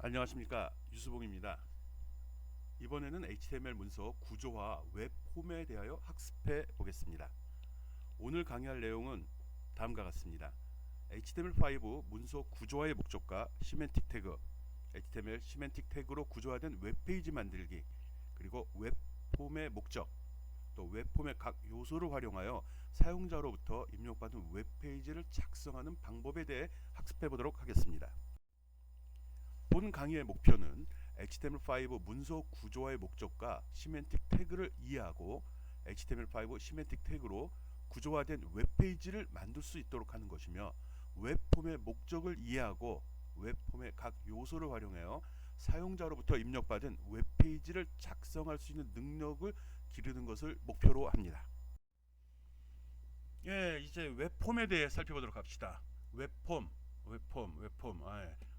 안녕하십니까, 유수봉입니다. 이번에는 HTML 문서 구조화 웹폼에 대하여 학습해 보겠습니다. 오늘 강의할 내용은 다음과 같습니다. HTML5 문서 구조화의 목적과 시멘틱 태그, HTML 시멘틱 태그로 구조화된 웹페이지 만들기, 그리고 웹폼의 목적, 또 웹폼의 각 요소를 활용하여 사용자로부터 입력받은 웹페이지를 작성하는 방법에 대해 학습해 보도록 하겠습니다. 본 강의의 목표는 HTML5 문서 구조화의 목적과 시멘틱 태그를 이해하고 HTML5 시멘틱 태그로 구조화된 웹페이지를 만들 수 있도록 하는 것이며, 웹폼의 목적을 이해하고 웹폼의 각 요소를 활용하여 사용자로부터 입력받은 웹페이지를 작성할 수 있는 능력을 기르는 것을 목표로 합니다. 이제 웹폼에 대해 살펴보도록 합시다. 웹폼.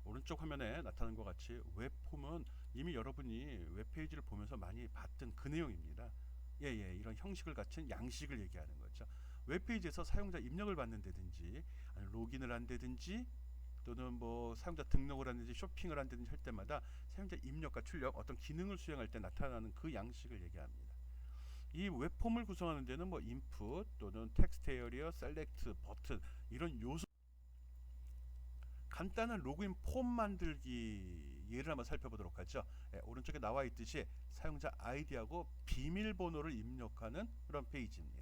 오른쪽 화면에 나타난 것 같이 웹폼은 이미 여러분이 웹페이지를 보면서 많이 봤던 그 내용입니다. 이런 형식을 갖춘 양식을 얘기하는 거죠. 웹페이지에서 사용자 입력을 받는다든지, 아니 로그인을 한다든지, 또는 뭐 사용자 등록을 한다든지 쇼핑을 한다든지 할 때마다 사용자 입력과 출력, 어떤 기능을 수행할 때 나타나는 그 양식을 얘기합니다. 이 웹폼을 구성하는 데는 뭐 인풋 또는 텍스트 에리어, 셀렉트, 버튼 이런 요소, 간단한 로그인 폼 만들기 예를 한번 살펴보도록 하죠. 오른쪽에 나와 있듯이 사용자 아이디하고 비밀번호를 입력하는 그런 페이지입니다.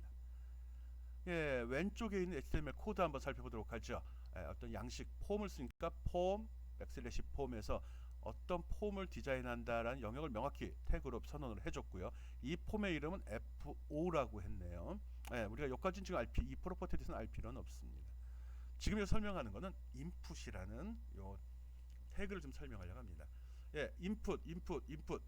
왼쪽에 있는 HTML 코드 한번 살펴보도록 하죠. 어떤 양식 폼을 쓰니까 폼 백슬래시 폼에서 어떤 폼을 디자인한다라는 영역을 명확히 태그로 선언을 해줬고요. 이 폼의 이름은 FO라고 했네요. 우리가 여기까지는 지금 이 프로퍼티에 대해서는 알 필요는 없습니다. 지금 여기 설명하는 것은 인풋이라는 요 태그를 좀 설명하려고 합니다. 인풋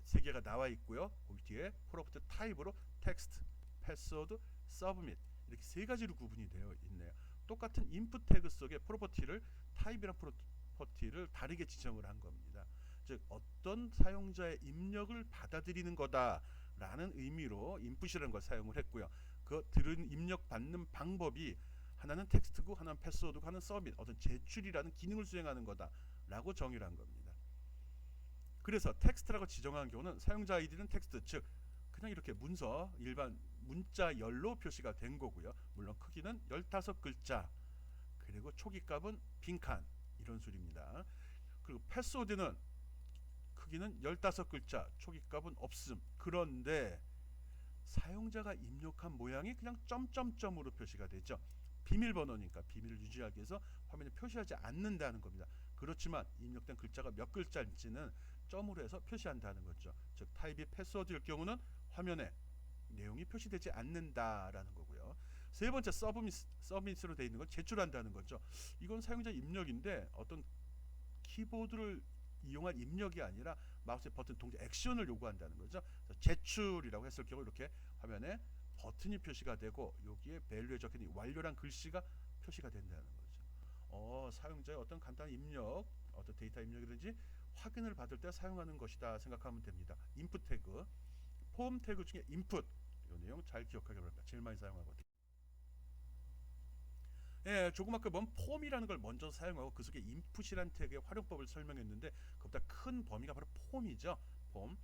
세 개가 나와 있고요. 거기 뒤에 프로퍼티 타입으로 텍스트, 패스워드, 서브밋 이렇게 세 가지로 구분이 되어 있네요. 똑같은 인풋 태그 속에 프로퍼티를 타입이랑 프로퍼티를 다르게 지정을 한 겁니다. 즉 어떤 사용자의 입력을 받아들이는 거다라는 의미로 인풋이라는 걸 사용을 했고요. 그 들은 입력 받는 방법이 하나는 텍스트고 하나는 패스워드고 하나는 서밋, 어떤 제출이라는 기능을 수행하는 거다라고 정의를 한 겁니다. 그래서 텍스트라고 지정한 경우는 사용자 아이디는 텍스트, 즉 그냥 이렇게 문서 일반 문자열로 표시가 된 거고요. 물론 크기는 15글자, 그리고 초기값은 빈칸 이런 소리입니다. 그리고 패스워드는 크기는 15글자, 초기값은 없음. 그런데 사용자가 입력한 모양이 그냥 점점점으로 표시가 되죠. 비밀번호니까 비밀을 유지하기 위해서 화면에 표시하지 않는다는 겁니다. 그렇지만 입력된 글자가 몇 글자인지는 점으로 해서 표시한다는 거죠. 즉 타입이 패스워드일 경우는 화면에 내용이 표시되지 않는다라는 거고요. 세 번째 서밋으로 되어 있는 건 제출한다는 거죠. 이건 사용자 입력인데 어떤 키보드를 이용한 입력이 아니라 마우스의 버튼 동작 액션을 요구한다는 거죠. 제출이라고 했을 경우 이렇게 화면에 버튼이 표시가 되고 여기에 밸류에 적힌 완료란 글씨가 표시가 된다는 거죠. 사용자의 어떤 간단한 입력, 어떤 데이터 입력이든지 확인을 받을 때 사용하는 것이다 생각하면 됩니다. 인풋 태그, 폼 태그 중에 인풋, 이 내용 잘 기억하기 바랍니다. 제일 많이 사용하거든요. 조그맣게 보면 폼이라는 걸 먼저 사용하고 그 속에 인풋이라는 태그의 활용법을 설명했는데 그보다 큰 범위가 바로 폼이죠. 폼,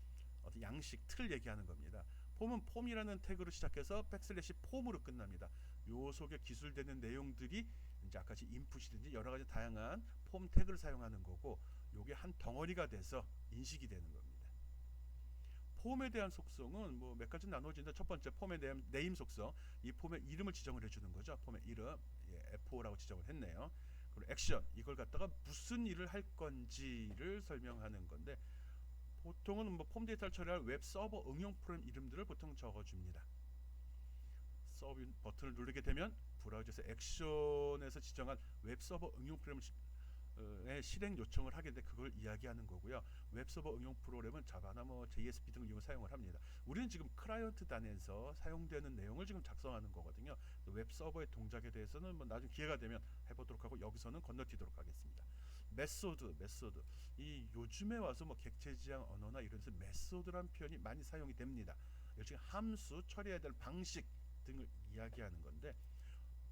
어떤 양식, 틀 얘기하는 겁니다. 폼은 폼이라는 태그로 시작해서 백슬래시 폼으로 끝납니다. 요 속에 기술되는 내용들이 이제 아까지 인풋이든지 여러 가지 다양한 폼 태그를 사용하는 거고, 요게 한 덩어리가 돼서 인식이 되는 겁니다. 폼에 대한 속성은 뭐 몇 가지 나눠지는데, 첫 번째 폼에 대한 네임 속성, 이 폼의 이름을 지정을 해주는 거죠. 폼의 이름, F5라고 지정을 했네요. 그리고 액션, 이걸 갖다가 무슨 일을 할 건지를 설명하는 건데, 보통은 뭐 폼 데이터를 처리할 웹 서버 응용 프로그램 이름들을 보통 적어줍니다. 서브 버튼을 누르게 되면 브라우저에서 액션에서 지정한 웹 서버 응용 프로그램을 실행 요청을 하게 되는데 그걸 이야기하는 거고요. 웹서버 응용 프로그램은 자바나 뭐 JSP 등을 이용 사용을 합니다. 우리는 지금 클라이언트 단에서 사용되는 내용을 지금 작성하는 거거든요. 웹서버의 동작에 대해서는 뭐 나중에 기회가 되면 해보도록 하고 여기서는 건너뛰도록 하겠습니다. 메소드. 이 요즘에 와서 뭐 객체지향 언어나 이런 데서 메소드라는 표현이 많이 사용이 됩니다. 일종의 함수 처리해야 될 방식 등을 이야기하는 건데,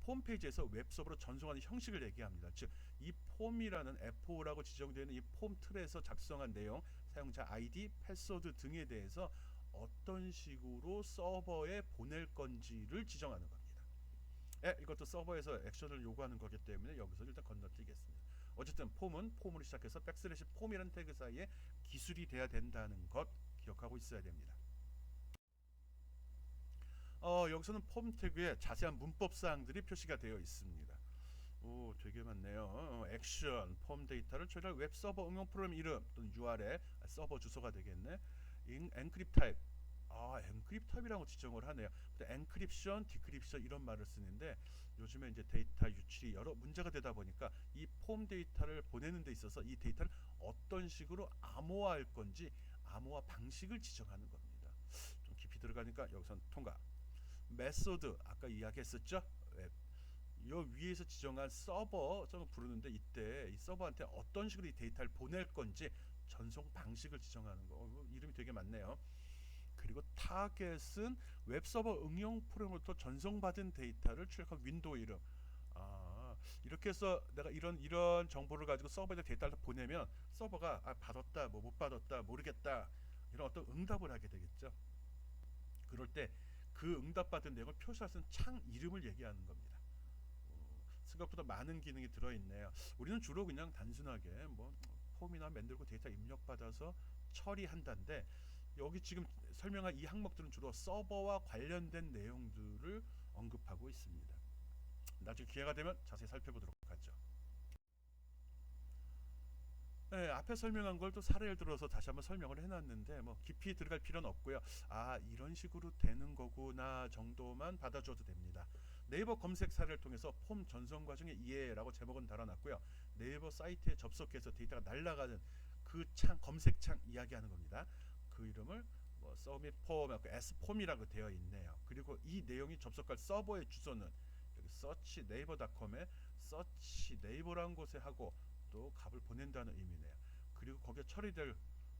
홈페이지에서 웹서버로 전송하는 형식을 얘기합니다. 즉 이 폼이라는 F5라고 지정되어 있는 이 폼 틀에서 작성한 내용, 사용자 아이디, 패스워드 등에 대해서 어떤 식으로 서버에 보낼 건지를 지정하는 겁니다. 이것도 서버에서 액션을 요구하는 거기 때문에 여기서 일단 건너뛰겠습니다. 어쨌든 폼은 폼으로 시작해서 백슬래시 폼이라는 태그 사이에 기술이 돼야 된다는 것 기억하고 있어야 됩니다. 여기서는 폼 태그에 자세한 문법 사항들이 표시가 되어 있습니다. 오, 되게 많네요. 액션, 폼 데이터를 처리할 웹 서버 응용 프로그램 이름 또는 URL, 서버 주소가 되겠네. 엔크립 타입. 엔크립 타입이라고 지정을 하네요. 엔크립션, 디크립션 이런 말을 쓰는데 요즘에 이제 데이터 유출이 여러 문제가 되다 보니까 이 폼 데이터를 보내는 데 있어서 이 데이터를 어떤 식으로 암호화할 건지 암호화 방식을 지정하는 겁니다. 좀 깊이 들어가니까 여기선 통과. 메소드 아까 이야기했었죠. 요 위에서 지정한 서버를 부르는데 이때 이 서버한테 어떤 식으로 이 데이터를 보낼 건지 전송 방식을 지정하는 거. 이름이 되게 많네요. 그리고 타겟은 웹서버 응용 프로그램으로부터 전송받은 데이터를 출력한 윈도우 이름. 이렇게 해서 내가 이런 정보를 가지고 서버에 데이터를 보내면 서버가 받았다, 뭐 못 받았다, 모르겠다 이런 어떤 응답을 하게 되겠죠. 그럴 때 그 응답받은 내용을 표시할 수 있는 창 이름을 얘기하는 겁니다. 생각보다 많은 기능이 들어있네요. 우리는 주로 그냥 단순하게 뭐 폼이나 만들고 데이터 입력받아서 처리한다는데 여기 지금 설명한 이 항목들은 주로 서버와 관련된 내용들을 언급하고 있습니다. 나중에 기회가 되면 자세히 살펴보도록 하죠. 네, 앞에 설명한 걸 또 사례를 들어서 다시 한번 설명을 해놨는데 뭐 깊이 들어갈 필요는 없고요. 이런 식으로 되는 거구나 정도만 받아줘도 됩니다. 네이버 검색 사례를 통해서 폼 전송 과정의 이해라고 제목은 달아놨고요. 네이버 사이트에 접속해서 데이터가 날아가는 그 창, 검색창 이야기하는 겁니다. 그 이름을 뭐 서밋 폼, S폼이라고 되어 있네요. 그리고 이 내용이 접속할 서버의 주소는 여기 서치 네이버닷컴에 서치 네이버라는 곳에 하고 또 값을 보낸다는 의미네요. 그리고 거기에 처리될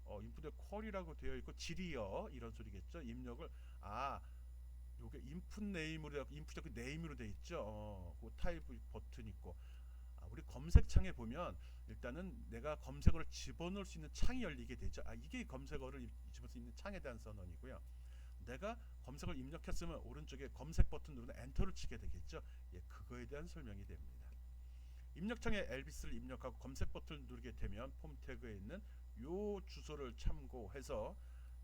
인풋의 쿼리라고 되어 있고 질이여 이런 소리겠죠. 입력을 요게 인풋 네임으로 인풋 그 네임으로 되어 있죠. 그 타입 버튼 있고 우리 검색창에 보면 일단은 내가 검색어를 집어넣을 수 있는 창이 열리게 되죠. 이게 검색어를 집어넣을 수 있는 창에 대한 선언이고요. 내가 검색을 입력했으면 오른쪽에 검색 버튼 누르는 엔터를 치게 되겠죠. 그거에 대한 설명이 됩니다. 입력창에 엘비스를 입력하고 검색 버튼을 누르게 되면 폼 태그에 있는 요 주소를 참고해서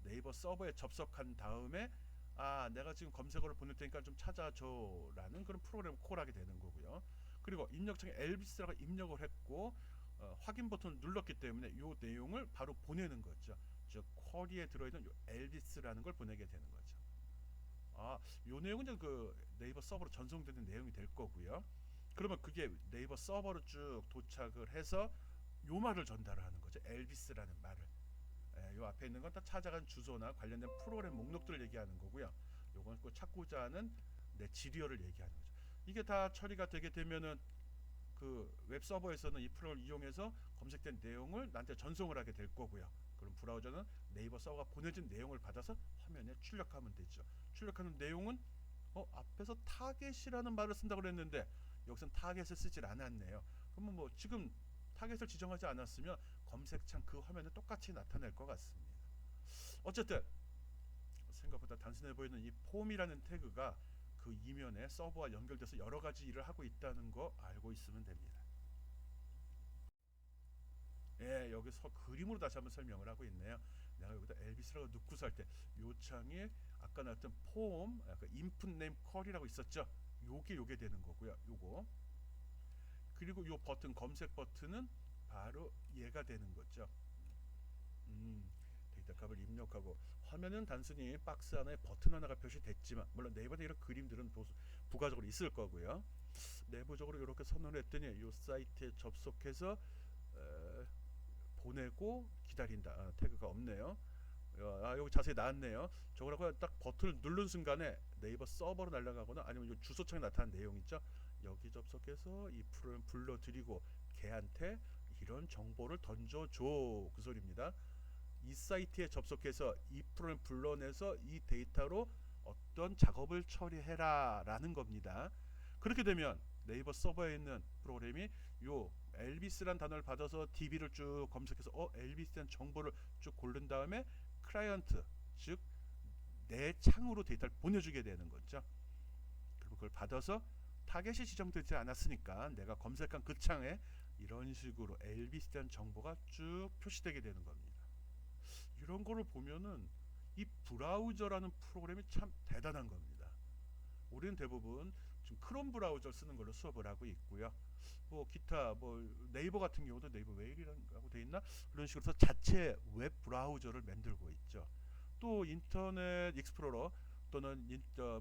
네이버 서버에 접속한 다음에 내가 지금 검색어를 보낼 테니까 좀 찾아줘 라는 그런 프로그램 콜하게 되는 거고요. 그리고 입력창에 엘비스라고 입력을 했고 확인 버튼을 눌렀기 때문에 이 내용을 바로 보내는 거죠. 즉 쿼리에 들어있는 요 엘비스라는 걸 보내게 되는 거죠. 요 내용은 이제 그 네이버 서버로 전송되는 내용이 될 거고요. 그러면 그게 네이버 서버로 쭉 도착을 해서 요 말을 전달을 하는 거죠. 엘비스라는 말을. 요 앞에 있는 건 다 찾아간 주소나 관련된 프로그램 목록들을 얘기하는 거고요. 요건 꼭 찾고자 하는 내 지리어를 얘기하는 거죠. 이게 다 처리가 되게 되면은 그 웹 서버에서는 이 프로그램을 이용해서 검색된 내용을 나한테 전송을 하게 될 거고요. 그럼 브라우저는 네이버 서버가 보내준 내용을 받아서 화면에 출력하면 되죠. 출력하는 내용은 앞에서 타겟이라는 말을 쓴다고 그랬는데 여기선 타겟을 쓰질 않았네요. 그러면 뭐 지금 타겟을 지정하지 않았으면 검색창 그 화면에 똑같이 나타낼 것 같습니다. 어쨌든 생각보다 단순해 보이는 이 폼이라는 태그가 그 이면에 서버와 연결돼서 여러 가지 일을 하고 있다는 거 알고 있으면 됩니다. 여기서 그림으로 다시 한번 설명을 하고 있네요. 내가 여기다 엘비스라고 넣고서 할 때 요 창에 아까 나왔던 폼, 인풋 네임 쿼리라고 있었죠. 요게 되는 거고요. 요거. 그리고 요 버튼 검색 버튼은 바로 얘가 되는 거죠. 데이터 값을 입력하고 화면은 단순히 박스 하나에 버튼 하나가 표시됐지만 물론 네이버에 이런 그림들은 부가적으로 있을 거고요. 내부적으로 이렇게 선언을 했더니 이 사이트에 접속해서 보내고 기다린다. 태그가 없네요. 여기 자세히 나왔네요. 저거라고 딱 버튼을 누른 순간에 네이버 서버로 날아가거나 아니면 이 주소창에 나타난 내용 있죠. 여기 접속해서 이 프로그램 불러들이고 걔한테 이런 정보를 던져줘 그 소리입니다. 이 사이트에 접속해서 이 프로그램 불러내서 이 데이터로 어떤 작업을 처리해라 라는 겁니다. 그렇게 되면 네이버 서버에 있는 프로그램이 요 엘비스란 단어를 받아서 DB를 쭉 검색해서 엘비스에 대한 정보를 쭉 고른 다음에 클라이언트, 즉 내 창으로 데이터를 보내주게 되는 거죠. 그리고 그걸 받아서 타겟이 지정되지 않았으니까 내가 검색한 그 창에 이런 식으로 엘비스에 대한 정보가 쭉 표시되게 되는 겁니다. 이런 거를 보면은 이 브라우저라는 프로그램이 참 대단한 겁니다. 우리는 대부분 지금 크롬 브라우저를 쓰는 걸로 수업을 하고 있고요. 뭐 기타 뭐 네이버 같은 경우도 네이버 웨일이라고 돼 있나 그런 식으로 해서 자체 웹 브라우저를 만들고 있죠. 또 인터넷 익스플로러 또는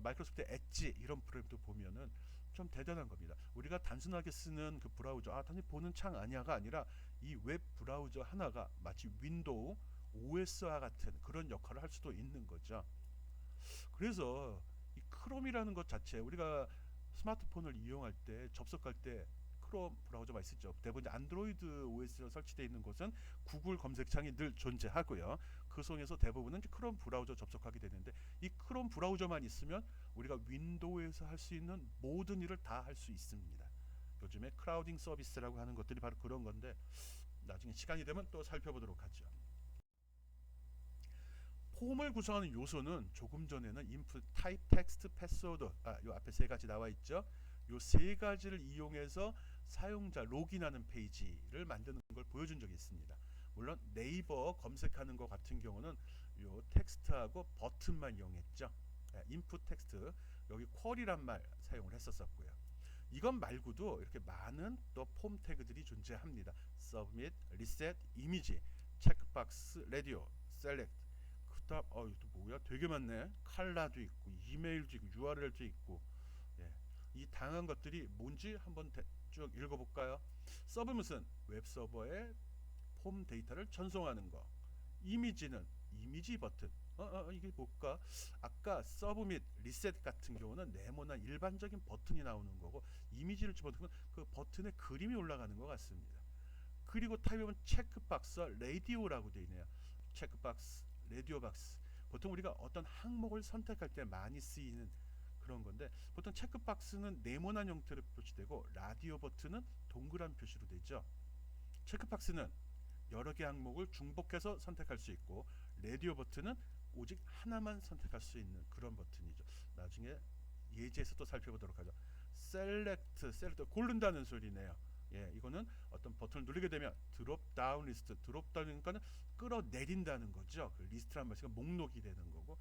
마이크로소프트 엣지 이런 프로그램도 보면은 좀 대단한 겁니다. 우리가 단순하게 쓰는 그 브라우저, 단지 보는 창 아니야가 아니라 이 웹 브라우저 하나가 마치 윈도우 OS와 같은 그런 역할을 할 수도 있는 거죠. 그래서 이 크롬이라는 것 자체 우리가 스마트폰을 이용할 때 접속할 때 크롬 브라우저 많이 쓰죠. 대부분 안드로이드 OS로 설치되어 있는 곳은 구글 검색창이 늘 존재하고요. 그 속에서 대부분은 크롬 브라우저 접속하게 되는데 이 크롬 브라우저만 있으면 우리가 윈도우에서 할 수 있는 모든 일을 다 할 수 있습니다. 요즘에 크라우딩 서비스라고 하는 것들이 바로 그런 건데 나중에 시간이 되면 또 살펴보도록 하죠. 폼을 구성하는 요소는 조금 전에는 input, type, text, password 요 앞에 세 가지 나와 있죠. 요 세 가지를 이용해서 사용자 로그인하는 페이지를 만드는 걸 보여준 적이 있습니다. 물론 네이버 검색하는 것 같은 경우는 요 텍스트하고 버튼만 이용했죠. input 텍스트 여기 쿼리란 말 사용을 했었고요. 이것 말고도 이렇게 많은 또 폼 태그들이 존재합니다. submit, reset, 이미지, 체크박스, radio, select 그다음 이거 뭐야? 되게 많네. 칼라도 있고 이메일도 있고 URL도 있고 이 다양한 것들이 뭔지 한번 쭉 읽어볼까요? 서브밋은 웹서버에 폼 데이터를 전송하는 거. 이미지는 이미지 버튼. 이게 뭘까? 아까 서브밋, 리셋 같은 경우는 네모난 일반적인 버튼이 나오는 거고 이미지를 집어넣으면 그 버튼에 그림이 올라가는 것 같습니다. 그리고 타입은 체크박스, 라디오라고 되어 있네요. 체크박스, 라디오 박스. 보통 우리가 어떤 항목을 선택할 때 많이 쓰이는 그런 건데 보통 체크박스는 네모난 형태로 표시되고 라디오 버튼은 동그란 표시로 되죠. 체크박스는 여러 개 항목을 중복해서 선택할 수 있고 라디오 버튼은 오직 하나만 선택할 수 있는 그런 버튼이죠. 나중에 예제에서 또 살펴보도록 하죠. 셀렉트 고른다는 소리네요. 이거는 어떤 버튼을 누르게 되면 드롭 다운 리스트, 드롭 다운이니까 끌어내린다는 거죠. 그 리스트란 말이 목록이 되는 거고.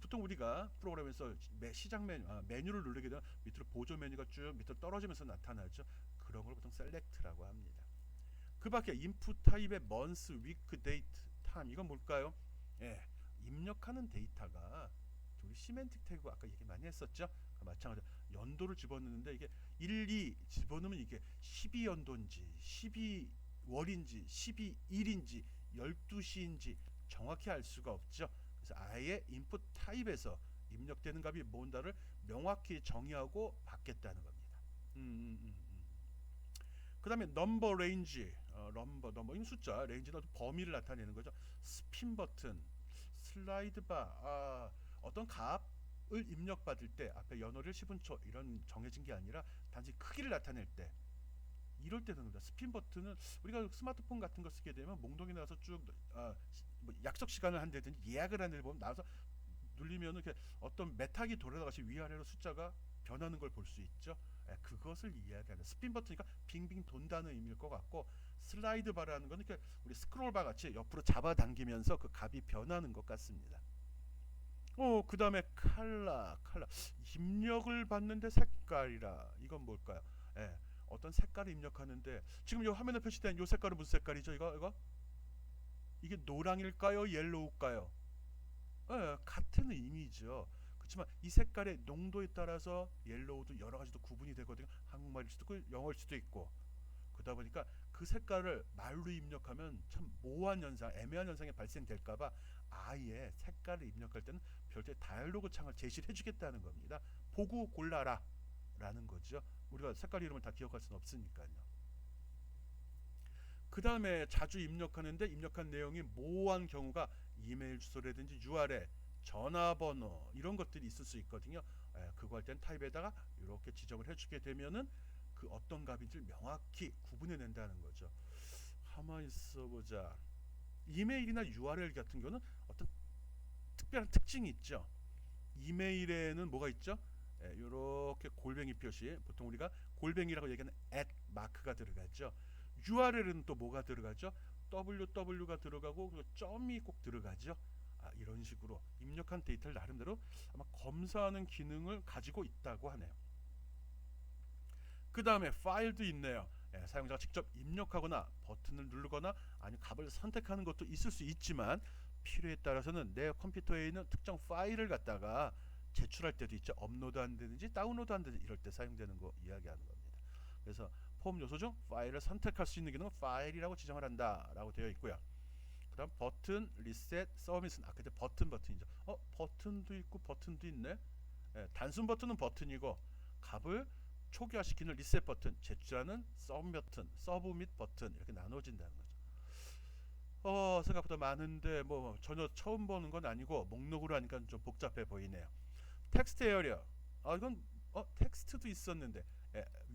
보통 우리가 프로그램에서 시작 메뉴를 누르게 되면 밑으로 보조 메뉴가 쭉 밑으로 떨어지면서 나타나죠. 그런 걸 보통 셀렉트라고 합니다. 그 밖에 인풋 타입의 month, week, date, time 이건 뭘까요? 입력하는 데이터가 우리 시멘틱 태그 아까 얘기 많이 했었죠. 마찬가지로 연도를 집어넣는데 이게 1, 2 집어넣으면 이게 12연도인지 12월인지 12일인지 12시인지 정확히 알 수가 없죠. 그래서 아예 인풋 타입에서 입력되는 값이 뭔가를 명확히 정의하고 받겠다는 겁니다. 그 다음에 넘버 레인지, 넘버인 숫자, 레인지는 범위를 나타내는 거죠. 스핀 버튼, 슬라이드 바, 어떤 값을 입력받을 때 앞에 연호를 10분초 이런 정해진 게 아니라 단지 크기를 나타낼 때 이럴 때 되는 겁니다. 스핀 버튼은 우리가 스마트폰 같은 거 쓰게 되면 몽둥이 나와서 쭉 뭐 약속 시간을 한다든지 예약을 하는 데 보면 나와서 눌리면 이렇게 어떤 메탁이 돌아가시 위아래로 숫자가 변하는 걸 볼 수 있죠. 그것을 이야기하는 스핀 버튼이니까 빙빙 돈다는 의미일 것 같고 슬라이드 바라는 건 이렇게 우리 스크롤 바 같이 옆으로 잡아당기면서 그 값이 변하는 것 같습니다. 그 다음에 칼라 입력을 받는데 색깔이라 이건 뭘까요? 어떤 색깔을 입력하는데 지금 이 화면에 표시된 이 색깔은 무슨 색깔이죠? 이게 노랑일까요? 옐로우일까요? 같은 의미죠. 그렇지만 이 색깔의 농도에 따라서 옐로우도 여러 가지도 구분이 되거든요. 한국말일 수도 있고 영어일 수도 있고. 그러다 보니까 그 색깔을 말로 입력하면 참 모호한 현상, 애매한 현상이 발생될까봐 아예 색깔을 입력할 때는 별도의 다이얼로그 창을 제시를 해주겠다는 겁니다. 보고 골라라 라는 거죠. 우리가 색깔 이름을 다 기억할 수는 없으니까요. 그 다음에 자주 입력하는데 입력한 내용이 모호한 경우가 이메일 주소라든지 URL, 전화번호 이런 것들이 있을 수 있거든요. 그거 할 때는 타입에다가 이렇게 지정을 해주게 되면은 그 어떤 값인지 명확히 구분해낸다는 거죠. 가만히 있어보자. 이메일이나 URL 같은 경우는 어떤 특별한 특징이 있죠. 이메일에는 뭐가 있죠? 이렇게 골뱅이 표시, 보통 우리가 골뱅이라고 얘기하는 마크가 들어가죠. URL은 또 뭐가 들어가죠? ww가 들어가고 그리고 점이 꼭 들어가죠. 이런 식으로 입력한 데이터를 나름대로 아마 검사하는 기능을 가지고 있다고 하네요. 그 다음에 파일도 있네요. 사용자가 직접 입력하거나 버튼을 누르거나 아니면 값을 선택하는 것도 있을 수 있지만 필요에 따라서는 내 컴퓨터에 있는 특정 파일을 갖다가 제출할 때도 있죠. 업로드 한다든지 다운로드 한다든지 이럴 때 사용되는 거 이야기하는 겁니다. 그래서 폼 요소 중 파일을 선택할 수 있는 기능은 파일이라고 지정을 한다라고 되어 있고요. 그다음 버튼, 리셋, 서밋은 아까 버튼이죠. 버튼도 있고 버튼도 있네. 단순 버튼은 버튼이고 값을 초기화시키는 리셋 버튼, 제출하는 서브밋 버튼 이렇게 나눠진다는 거죠. 생각보다 많은데 뭐 전혀 처음 보는 건 아니고 목록으로 하니까 좀 복잡해 보이네요. 텍스트 에어리어. 이건 텍스트도 있었는데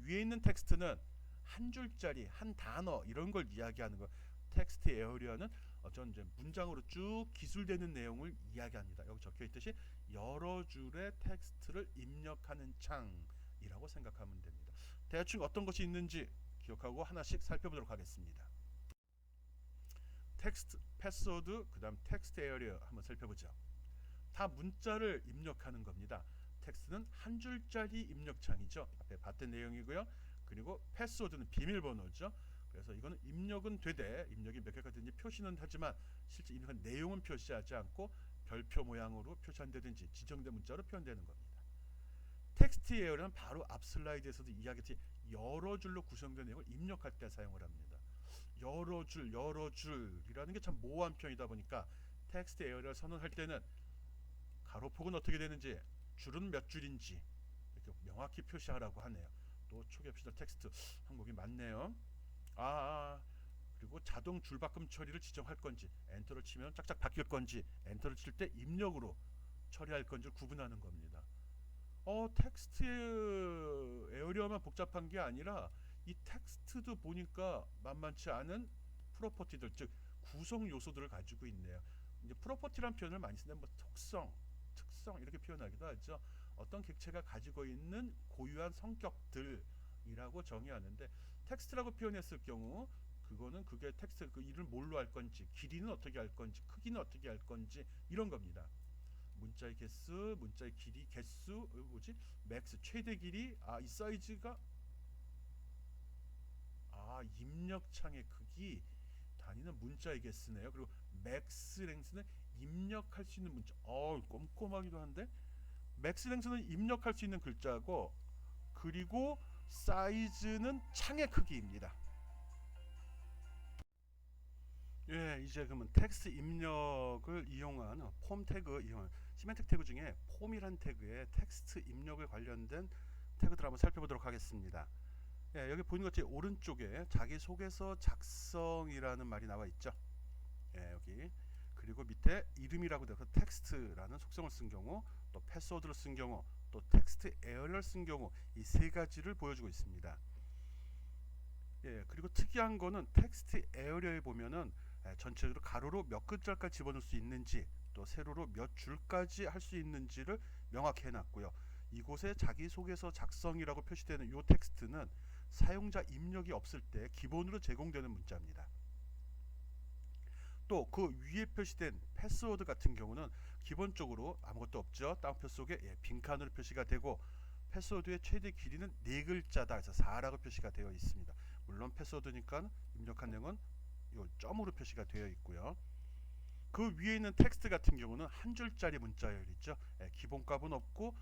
위에 있는 텍스트는 한 줄짜리, 한 단어 이런 걸 이야기하는 거. 텍스트 에어리어는 어떤 이제 문장으로 쭉 기술되는 내용을 이야기합니다. 여기 적혀 있듯이 여러 줄의 텍스트를 입력하는 창이라고 생각하면 됩니다. 대충 어떤 것이 있는지 기억하고 하나씩 살펴보도록 하겠습니다. 텍스트 패스워드, 그다음 텍스트 에어리어 한번 살펴보죠. 다 문자를 입력하는 겁니다. 텍스트는 한 줄짜리 입력창이죠. 앞에 봤던 내용이고요. 그리고 패스워드는 비밀번호죠. 그래서 이거는 입력은 되되 입력이 몇 개가 되는지 표시는 하지만 실제 입력한 내용은 표시하지 않고 별표 모양으로 표시한다든지 지정된 문자로 표현되는 겁니다. 텍스트 에어리어는 바로 앞 슬라이드에서도 이야기했듯이 여러 줄로 구성된 내용을 입력할 때 사용을 합니다. 여러 줄이라는 게 참 모호한 표현이다 보니까 텍스트 에어리어를 선언할 때는 가로폭은 어떻게 되는지, 줄은 몇 줄인지 이렇게 명확히 표시하라고 하네요. 또 초기 표시될 텍스트 항목이 많네요. 그리고 자동 줄바꿈 처리를 지정할 건지, 엔터를 치면 짝짝 바뀔 건지, 엔터를 칠 때 입력으로 처리할 건지를 구분하는 겁니다. 텍스트 에어리어만 복잡한 게 아니라 이 텍스트도 보니까 만만치 않은 프로퍼티들, 즉 구성 요소들을 가지고 있네요. 이제 프로퍼티란 표현을 많이 쓰는데 뭐 특성 이렇게 표현하기도 하죠. 어떤 객체가 가지고 있는 고유한 성격들이라고 정의하는데 텍스트라고 표현했을 경우 그거는 그게 텍스트 그 일을 뭘로 할 건지, 길이는 어떻게 할 건지, 크기는 어떻게 할 건지 이런 겁니다. 문자의 개수, 문자의 길이, 개수, 맥스 최대 길이, 이 사이즈가 입력창의 크기, 단위는 문자의 개수네요. 그리고 맥스 랭스는 입력할 수 있는 문자. 꼼꼼하기도 한데 맥스 랭스는 입력할 수 있는 글자고, 그리고 사이즈는 창의 크기입니다. 이제 그러면 텍스트 입력을 이용한 폼 태그 이용 시멘틱 태그 중에 폼이란 태그에 텍스트 입력에 관련된 태그들 한번 살펴보도록 하겠습니다. 여기 보이는 것처럼 오른쪽에 자기소개서 작성이라는 말이 나와 있죠. 여기 그리고 밑에 이름이라고 되어서 텍스트라는 속성을 쓴 경우, 또 패스워드를 쓴 경우, 또 텍스트 에어리어를 쓴 경우 이 세 가지를 보여주고 있습니다. 그리고 특이한 거는 텍스트 에어리어에 보면은 전체적으로 가로로 몇 글자까지 집어넣을 수 있는지, 또 세로로 몇 줄까지 할 수 있는지를 명확히 해놨고요. 이곳에 자기소개서 작성이라고 표시되는 이 텍스트는 사용자 입력이 없을 때 기본으로 제공되는 문자입니다. 또 그 위에 표시된 패스워드 같은 경우는 기본적으로 아무것도 없죠. 다운표 속에 빈칸으로 표시가 되고, 패스워드의 최대 길이는 4글자다 해서 4라고 표시가 되어 있습니다. 물론 패스워드니까 입력한 내용은 요 점으로 표시가 되어 있고요. 그 위에 있는 텍스트 같은 경우는 한 줄짜리 문자열이죠. 기본값은 없고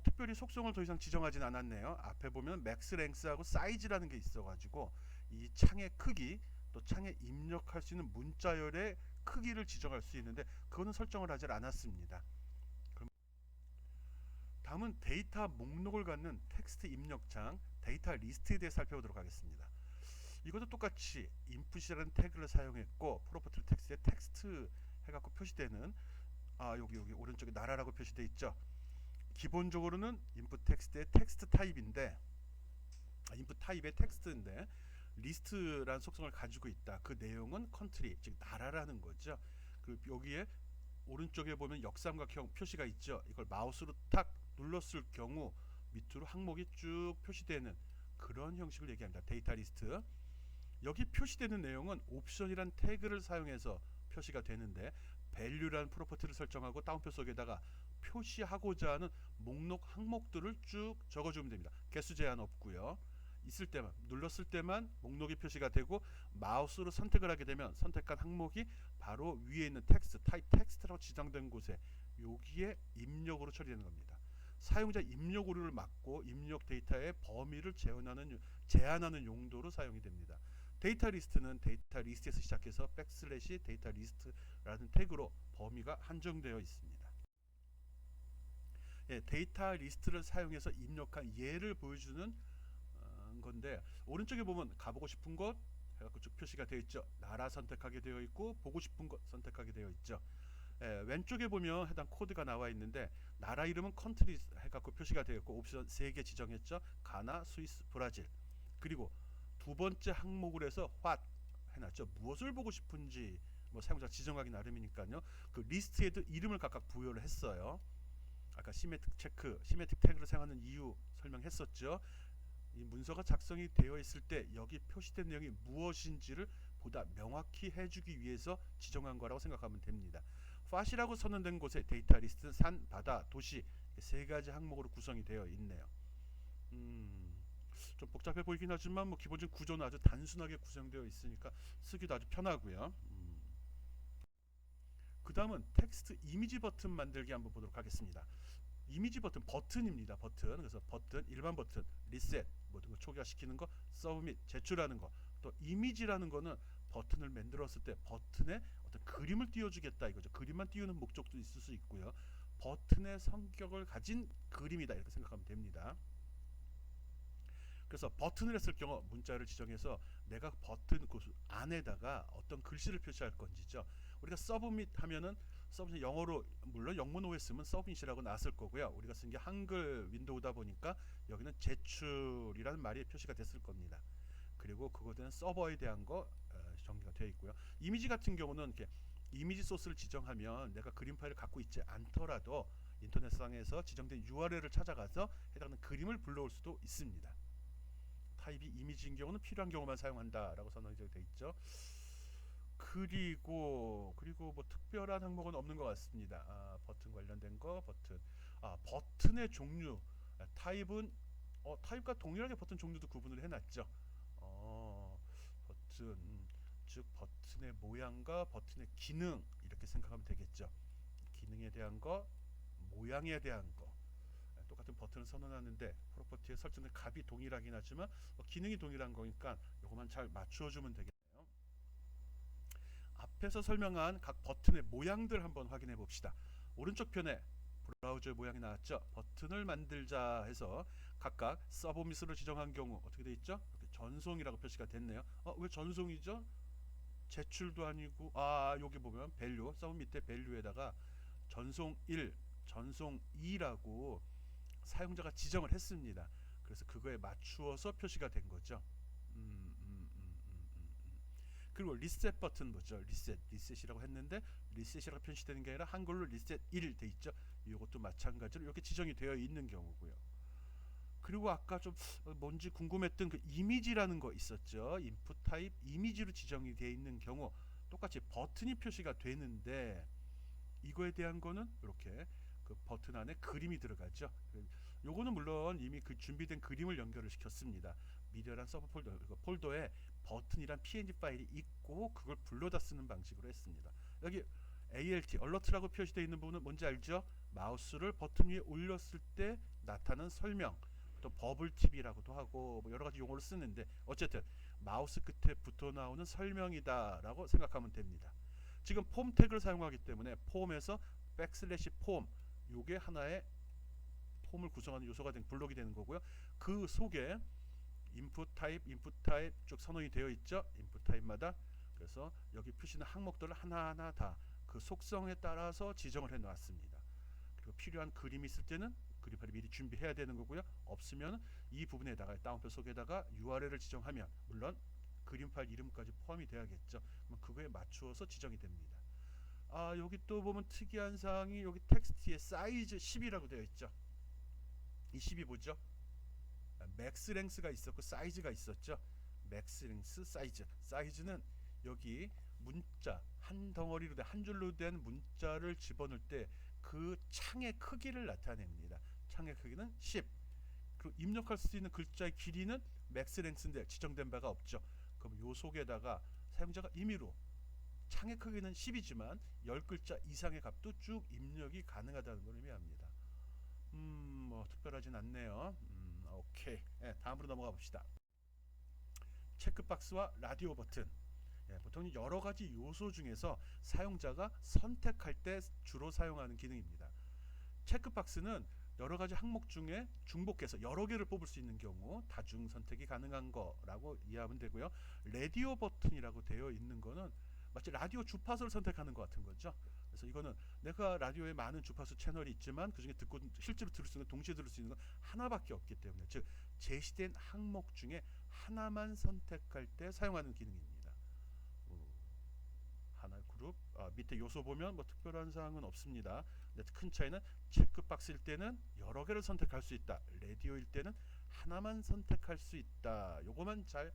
특별히 속성을 더 이상 지정하진 않았네요. 앞에 보면 맥스 랭스하고 사이즈라는 게 있어가지고 이 창의 크기, 또 창에 입력할 수 있는 문자열의 크기를 지정할 수 있는데 그거는 설정을 하지 않았습니다. 그럼 다음은 데이터 목록을 갖는 텍스트 입력창 데이터 리스트에 대해 살펴보도록 하겠습니다. 이것도 똑같이 인풋이라는 태그를 사용했고, 프로퍼티 텍스트에 텍스트 해갖고 표시되는 여기 오른쪽에 나라라고 표시되어 있죠. 기본적으로는 인풋 텍스트의 텍스트 타입인데 인풋 타입의 텍스트인데 리스트라는 속성을 가지고 있다. 그 내용은 컨트리, 즉 나라라는 거죠. 그 여기에 오른쪽에 보면 역삼각형 표시가 있죠. 이걸 마우스로 탁 눌렀을 경우 밑으로 항목이 쭉 표시되는 그런 형식을 얘기합니다. 데이터 리스트. 여기 표시되는 내용은 옵션이란 태그를 사용해서 표시가 되는데 value라는 프로퍼티를 설정하고 다운표 속에다가 표시하고자 하는 목록 항목들을 쭉 적어주면 됩니다. 개수 제한 없고요. 있을 때만 눌렀을 때만 목록이 표시가 되고 마우스로 선택을 하게 되면 선택한 항목이 바로 위에 있는 텍스트 타입 텍스트라고 지정된 곳에 여기에 입력으로 처리되는 겁니다. 사용자 입력 오류를 막고 입력 데이터의 범위를 제한하는 용도로 사용이 됩니다. 데이터 리스트는 데이터 리스트에서 시작해서 백슬래시 데이터 리스트라는 태그로 범위가 한정되어 있습니다. 예, 데이터 리스트를 사용해서 입력한 예를 보여주는 건데 오른쪽에 보면 가보고 싶은 곳 해갖고 쭉 표시가 되어 있죠. 나라 선택하게 되어 있고 보고 싶은 곳 선택하게 되어 있죠. 예, 왼쪽에 보면 해당 코드가 나와 있는데 나라 이름은 컨트리 해갖고 표시가 되어 있고 옵션 3개 지정했죠. 가나, 스위스, 브라질. 그리고 두 번째 항목을 해서 what 해놨죠. 무엇을 보고 싶은지 뭐 사용자 지정하기 나름이니까요. 그 리스트에도 이름을 각각 부여를 했어요. 아까 시메트릭 체크, 시메트릭 태그를 사용하는 이유 설명했었죠. 이 문서가 작성이 되어 있을 때 여기 표시된 내용이 무엇인지를 보다 명확히 해주기 위해서 지정한 거라고 생각하면 됩니다. 팟이라고 선언된 곳의 데이터 리스트는 산, 바다, 도시 세 가지 항목으로 구성이 되어 있네요. 좀 복잡해 보이긴 하지만 뭐 기본적인 구조는 아주 단순하게 구성되어 있으니까 쓰기도 아주 편하고요. 그 다음은 텍스트 이미지 버튼 만들기 한번 보도록 하겠습니다. 이미지 버튼입니다. 버튼. 그래서 버튼, 일반 버튼, 리셋, 모든 거 초기화시키는 거, 서브밋, 제출하는 거. 또 이미지라는 거는 버튼을 만들었을 때 버튼에 어떤 그림을 띄워주겠다 이거죠. 그림만 띄우는 목적도 있을 수 있고요. 버튼의 성격을 가진 그림이다 이렇게 생각하면 됩니다. 그래서 버튼을 했을 경우 문자를 지정해서 내가 버튼 그 안에다가 어떤 글씨를 표시할 건지죠. 우리가 서브밋 하면은 서브밋 영어로 물론 영문 OS면 서브밋이라고 나왔을 거고요. 우리가 쓴 게 한글 윈도우다 보니까 여기는 제출이라는 말이 표시가 됐을 겁니다. 그리고 그거에 대한 서버에 대한 거 정리가 되어 있고요. 이미지 같은 경우는 이렇게 이미지 소스를 지정하면 내가 그림 파일을 갖고 있지 않더라도 인터넷상에서 지정된 URL을 찾아가서 해당하는 그림을 불러올 수도 있습니다. 타입이 이미지인 경우는 필요한 경우만 사용한다라고 선언이 되어 있죠. 그리고 뭐 특별한 항목은 없는 것 같습니다. 버튼 관련된 거 버튼. 버튼의 종류. 타입은 타입과 동일하게 버튼 종류도 구분을 해놨죠. 버튼 즉 버튼의 모양과 버튼의 기능 이렇게 생각하면 되겠죠. 기능에 대한 거, 모양에 대한 거. 똑같은 버튼을 선언하는데 프로퍼티에 설정된 값이 동일하긴 하지만 기능이 동일한 거니까 이것만 잘 맞추어주면 되겠네요. 앞에서 설명한 각 버튼의 모양들 한번 확인해 봅시다. 오른쪽 편에 브라우저의 모양이 나왔죠. 버튼을 만들자 해서 각각 서브밋으로 지정한 경우 어떻게 되어 있죠? 이렇게 전송이라고 표시가 됐네요. 왜 전송이죠? 제출도 아니고 여기 보면 밸류 서브 밑에 밸류에다가 전송 1, 전송 2라고 사용자가 지정을 했습니다. 그래서 그거에 맞추어서 표시가 된 거죠. 그리고 리셋 버튼 뭐죠? 리셋이라고 했는데 리셋이라고 표시되는 게 아니라 한글로 리셋 1 돼 있죠. 이것도 마찬가지로 이렇게 지정이 되어 있는 경우고요. 그리고 아까 좀 뭔지 궁금했던 그 이미지라는 거 있었죠. 인풋 타입 이미지로 지정이 되어 있는 경우 똑같이 버튼이 표시가 되는데 이거에 대한 거는 이렇게 그 버튼 안에 그림이 들어가죠. 요거는 물론 이미 그 준비된 그림을 연결을 시켰습니다. 미디어란 서브 폴더에 버튼이란 png 파일이 있고 그걸 불러다 쓰는 방식으로 했습니다. 여기 ALT 얼러트라고 표시되어 있는 부분은 뭔지 알죠? 마우스를 버튼 위에 올렸을 때 나타나는 설명, 또 버블 TV라고도 하고 뭐 여러 가지 용어를 쓰는데 어쨌든 마우스 끝에 붙어 나오는 설명이다라고 생각하면 됩니다. 지금 폼 태그를 사용하기 때문에 폼에서 백슬래시 폼 요게 하나의 폼을 구성하는 요소가 된 블록이 되는 거고요. 그 속에 인풋 타입 쭉 선언이 되어 있죠. 인풋 타입마다. 그래서 여기 표시는 항목들을 하나하나 다 그 속성에 따라서 지정을 해 놨습니다. 그리고 필요한 그림이 있을 때는 그림 파일 미리 준비해야 되는 거고요. 없으면 이 부분에다가 다운표 속에다가 URL을 지정하면 물론 그림 파일 이름까지 포함이 돼야겠죠. 그럼 그거에 맞추어서 지정이 됩니다. 여기 또 보면 특이한 사항이 여기 텍스트에 사이즈 10이라고 되어 있죠. 이 10이 뭐죠? 맥스 랭스가 있었고 사이즈가 있었죠. 맥스 랭스 사이즈는 여기 문자 한 덩어리로 된 한 줄로 된 문자를 집어넣을 때 그 창의 크기를 나타냅니다. 창의 크기는 10. 그리고 입력할 수 있는 글자의 길이는 맥스 랭스인데 지정된 바가 없죠. 그럼 요 속에다가 사용자가 임의로 창의 크기는 10이지만 10글자 이상의 값도 쭉 입력이 가능하다는 걸 의미합니다. 뭐 특별하진 않네요. 오케이. 다음으로 넘어가 봅시다. 체크박스와 라디오 버튼. 보통 여러 가지 요소 중에서 사용자가 선택할 때 주로 사용하는 기능입니다. 체크박스는 여러 가지 항목 중에 중복해서 여러 개를 뽑을 수 있는 경우 다중 선택이 가능한 거라고 이해하면 되고요. 라디오 버튼이라고 되어 있는 거는 마치 라디오 주파수를 선택하는 것 같은 거죠. 그래서 이거는 내가 라디오에 많은 주파수 채널이 있지만 그중에 듣고 실제로 들을 수 있는 동시에 들을 수 있는 건 하나밖에 없기 때문에 즉 제시된 항목 중에 하나만 선택할 때 사용하는 기능입니다. 하나의 그룹 밑에 요소 보면 뭐 특별한 사항은 없습니다. 근데 큰 차이는 체크박스일 때는 여러 개를 선택할 수 있다. 라디오일 때는 하나만 선택할 수 있다. 요거만 잘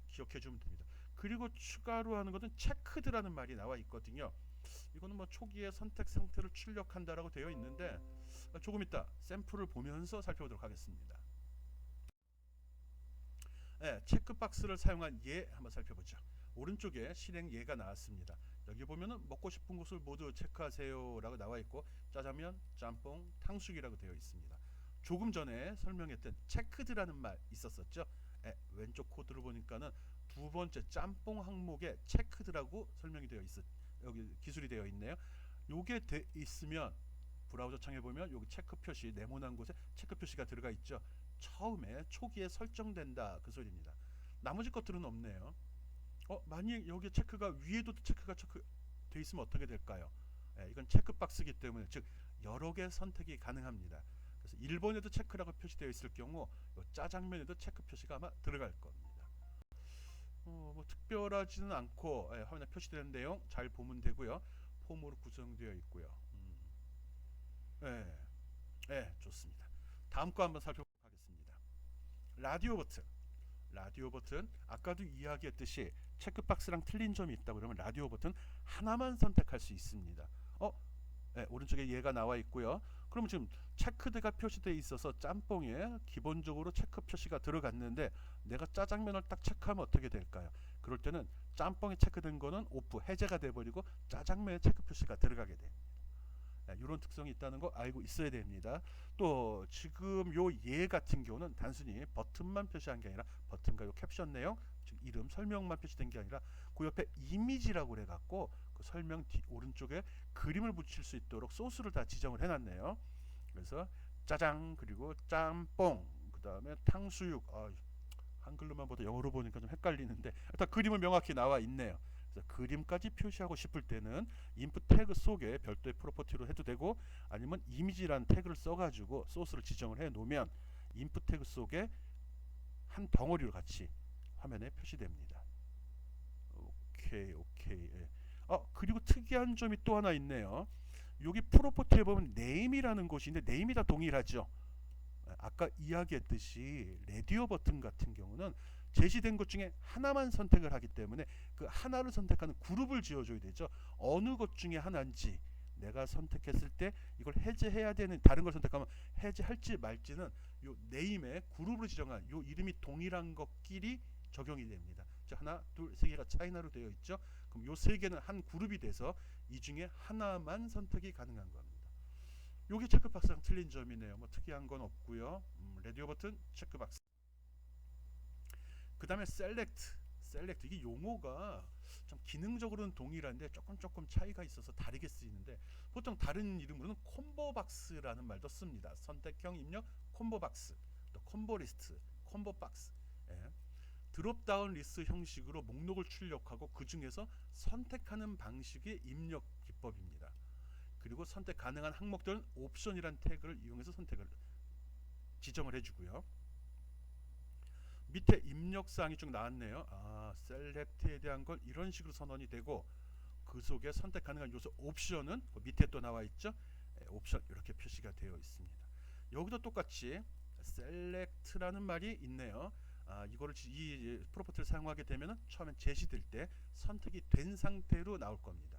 기억해 주면 됩니다. 그리고 추가로 하는 것은 체크드라는 말이 나와 있거든요. 이거는 뭐 초기에 선택 상태를 출력한다라고 되어 있는데 조금 이따 샘플을 보면서 살펴보도록 하겠습니다. 체크박스를 사용한 예 한번 살펴보죠. 오른쪽에 실행 예가 나왔습니다. 여기 보면은 먹고 싶은 것을 모두 체크하세요 라고 나와 있고 짜장면, 짬뽕, 탕수육이라고 되어 있습니다. 조금 전에 설명했던 체크드라는 말 있었었죠. 왼쪽 코드를 보니까는 두 번째 짬뽕 항목에 체크드라고 설명이 되어 여기 기술이 되어 있네요. 요게 돼 있으면 브라우저 창에 보면 여기 체크 표시 네모난 곳에 체크 표시가 들어가 있죠. 처음에 초기에 설정된다 그 소리입니다. 나머지 것들은 없네요. 만약 여기 체크가 위에도 체크가 돼 있으면 어떻게 될까요? 이건 체크박스이기 때문에 즉 여러 개 선택이 가능합니다. 그래서 1번에도 체크라고 표시되어 있을 경우 짜장면에도 체크 표시가 아마 들어갈 겁니다. 뭐 특별하지는 않고 화면에 표시되는 내용 잘 보면 되고요. 폼으로 구성되어 있고요. 좋습니다. 다음 거 한번 살펴보도록 하겠습니다. 라디오 버튼 아까도 이야기했듯이 체크박스랑 틀린 점이 있다 그러면 라디오 버튼 하나만 선택할 수 있습니다. 오른쪽에 얘가 나와 있고요. 그러면 지금 체크드가 표시되어 있어서 짬뽕에 기본적으로 체크 표시가 들어갔는데 내가 짜장면을 딱 체크하면 어떻게 될까요? 그럴 때는 짬뽕에 체크된 거는 오프 해제가 돼버리고 짜장면에 체크 표시가 들어가게 됩니다. 이런 특성이 있다는 거 알고 있어야 됩니다. 또 지금 요 예 같은 경우는 단순히 버튼만 표시한 게 아니라 버튼과 요 캡션 내용, 즉 이름, 설명만 표시된 게 아니라 그 옆에 이미지라고 해갖고 그 설명 오른쪽에 그림을 붙일 수 있도록 소스를 다 지정을 해놨네요. 그래서 짜장 그리고 짬뽕 그 다음에 탕수육 한글로만 보다 영어로 보니까 좀 헷갈리는데 일단 그림은 명확히 나와 있네요. 그림까지 표시하고 싶을 때는 인풋 태그 속에 별도의 프로퍼티로 해도 되고 아니면 이미지라는 태그를 써가지고 소스를 지정을 해 놓으면 인풋 태그 속에 한 덩어리로 같이 화면에 표시됩니다. 오케이. 그리고 특이한 점이 또 하나 있네요. 여기 프로퍼티에 보면 네임이라는 곳인데 네임이 다 동일하죠. 아까 이야기했듯이 라디오 버튼 같은 경우는 제시된 것 중에 하나만 선택을 하기 때문에 그 하나를 선택하는 그룹을 지어줘야 되죠. 어느 것 중에 하나인지 내가 선택했을 때 이걸 해제해야 되는 다른 걸 선택하면 해제할지 말지는 요 네임에 그룹으로 지정한 요 이름이 동일한 것끼리 적용이 됩니다. 즉 하나, 둘, 세 개가 차이나로 되어 있죠. 그럼 요 세 개는 한 그룹이 돼서 이 중에 하나만 선택이 가능한 겁니다. 요게 체크박스랑 틀린 점이네요. 뭐 특이한 건 없고요. 라디오 버튼 체크박스. 그 다음에 셀렉트 이게 용어가 참 기능적으로는 동일한데 조금 차이가 있어서 다르게 쓰이는데 보통 다른 이름으로는 콤보박스라는 말도 씁니다. 선택형 입력 콤보박스, 또 콤보리스트, 콤보박스. 드롭다운 리스트 형식으로 목록을 출력하고 그 중에서 선택하는 방식의 입력 기법입니다. 그리고 선택 가능한 항목들은 옵션이란 태그를 이용해서 선택을 지정을 해주고요. 밑에 입력 사항이 쭉 나왔네요. 셀렉트에 대한 건 이런 식으로 선언이 되고 그 속에 선택 가능한 요소 옵션은 그 밑에 또 나와 있죠. 옵션 이렇게 표시가 되어 있습니다. 여기도 똑같이 select라는 말이 있네요. 이거를 이 프로퍼티를 사용하게 되면 처음엔 제시될 때 선택이 된 상태로 나올 겁니다.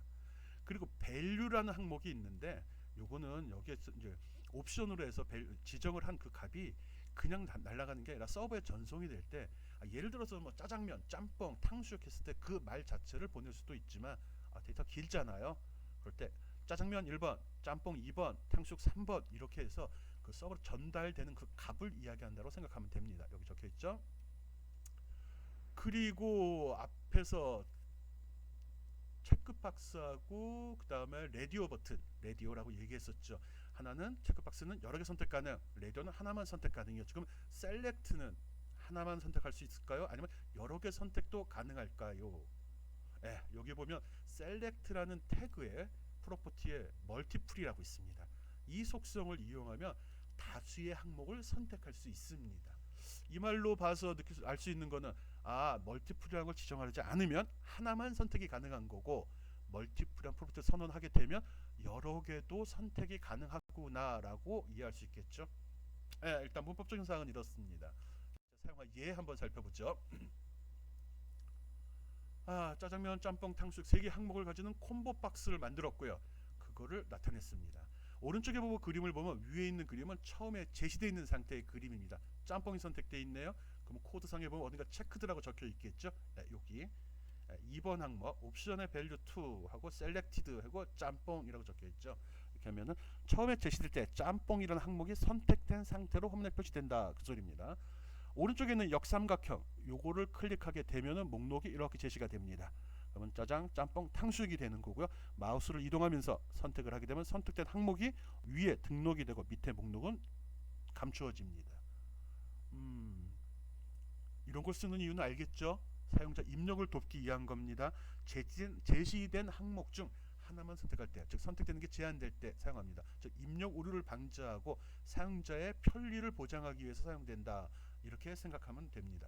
그리고 value라는 항목이 있는데 요거는 여기에서 이제 옵션으로 해서 지정을 한 그 값이 그냥 날아가는 게 아니라 서버에 전송이 될 때 예를 들어서 뭐 짜장면, 짬뽕, 탕수육 했을 때 그 말 자체를 보낼 수도 있지만 데이터 길잖아요. 그럴 때 짜장면 1번, 짬뽕 2번, 탕수육 3번 이렇게 해서 그 서버로 전달되는 그 값을 이야기한다고 생각하면 됩니다. 여기 적혀 있죠. 그리고 앞에서 체크박스하고 그 다음에 라디오 버튼, 라디오라고 얘기했었죠. 하나는 체크박스는 여러 개 선택 가능, 라디오는 하나만 선택 가능이었죠. 그럼 셀렉트는 하나만 선택할 수 있을까요? 아니면 여러 개 선택도 가능할까요? 여기 보면 셀렉트라는 태그에 프로퍼티에 멀티플이라고 있습니다. 이 속성을 이용하면 다수의 항목을 선택할 수 있습니다. 이 말로 봐서 알 수 있는 거는 멀티플이라는 걸 지정하지 않으면 하나만 선택이 가능한 거고 멀티플이라는 프로퍼티를 선언하게 되면 여러 개도 선택이 가능하구나 라고 이해할 수 있겠죠. 일단 문법적인 사항은 이렇습니다. 사용한 예 한번 살펴보죠. 짜장면, 짬뽕, 탕수육 3개 항목을 가지는 콤보 박스를 만들었고요. 그거를 나타냈습니다. 오른쪽에 보고 그림을 보면 위에 있는 그림은 처음에 제시되어 있는 상태의 그림입니다. 짬뽕이 선택되어 있네요. 그럼 코드상에 보면 어딘가 체크드라고 적혀 있겠죠. 여기 2번 항목 옵션의 value 2 하고 selected 하고 짬뽕이라고 적혀 있죠. 이렇게 하면은 처음에 제시될 때 짬뽕이라는 항목이 선택된 상태로 화면에 표시된다 그 소리입니다. 오른쪽에 있는 역삼각형 요거를 클릭하게 되면은 목록이 이렇게 제시가 됩니다. 그러면 짜장, 짬뽕, 탕수육이 되는 거고요. 마우스를 이동하면서 선택을 하게 되면 선택된 항목이 위에 등록이 되고 밑에 목록은 감추어집니다. 이런 걸 쓰는 이유는 알겠죠? 사용자 입력을 돕기 위한 겁니다. 제시된 항목 중 하나만 선택할 때, 즉 선택되는 게 제한될 때 사용합니다. 즉 입력 오류를 방지하고 사용자의 편리를 보장하기 위해서 사용된다. 이렇게 생각하면 됩니다.